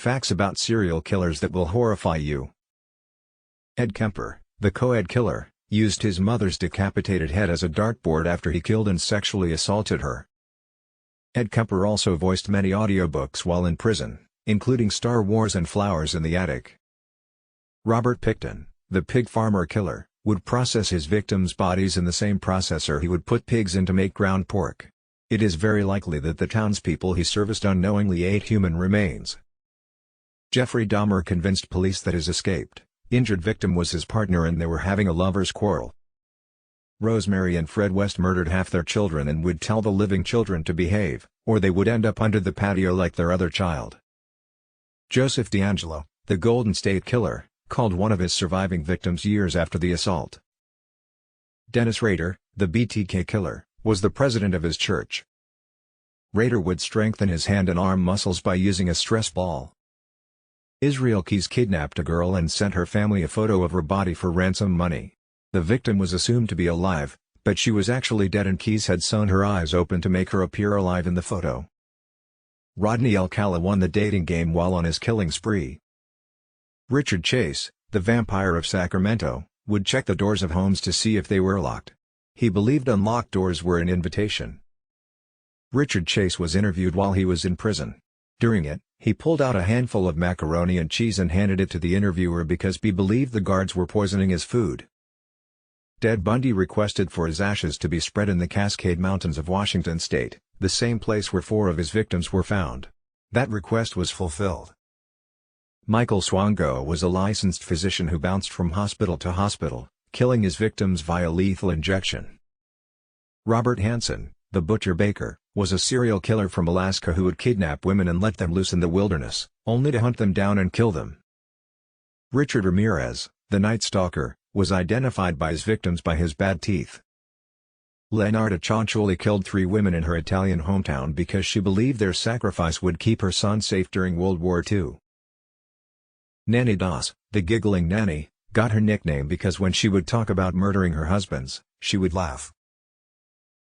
Facts about serial killers that will horrify you. Ed Kemper, the co-ed killer, used his mother's decapitated head as a dartboard after he killed and sexually assaulted her. Ed Kemper also voiced many audiobooks while in prison, including Star Wars and Flowers in the Attic. Robert Pickton, the pig farmer killer, would process his victims' bodies in the same processor he would put pigs in to make ground pork. It is very likely that the townspeople he serviced unknowingly ate human remains. Jeffrey Dahmer convinced police that his escaped, injured victim was his partner and they were having a lover's quarrel. Rosemary and Fred West murdered half their children and would tell the living children to behave, or they would end up under the patio like their other child. Joseph DeAngelo, the Golden State Killer, called one of his surviving victims years after the assault. Dennis Rader, the BTK killer, was the president of his church. Rader would strengthen his hand and arm muscles by using a stress ball. Israel Keyes kidnapped a girl and sent her family a photo of her body for ransom money. The victim was assumed to be alive, but she was actually dead and Keyes had sewn her eyes open to make her appear alive in the photo. Rodney Alcala won the dating game while on his killing spree. Richard Chase, the Vampire of Sacramento, would check the doors of homes to see if they were locked. He believed unlocked doors were an invitation. Richard Chase was interviewed while he was in prison. During it, he pulled out a handful of macaroni and cheese and handed it to the interviewer because he believed the guards were poisoning his food. Ted Bundy requested for his ashes to be spread in the Cascade Mountains of Washington state, the same place where 4 of his victims were found. That request was fulfilled. Michael Swango was a licensed physician who bounced from hospital to hospital, killing his victims via lethal injection. Robert Hansen, the butcher baker, was a serial killer from Alaska who would kidnap women and let them loose in the wilderness, only to hunt them down and kill them. Richard Ramirez, the Night Stalker, was identified by his victims by his bad teeth. Leonarda Cianciulli killed 3 women in her Italian hometown because she believed their sacrifice would keep her son safe during World War II. Nanny Doss, the giggling nanny, got her nickname because when she would talk about murdering her husbands, she would laugh.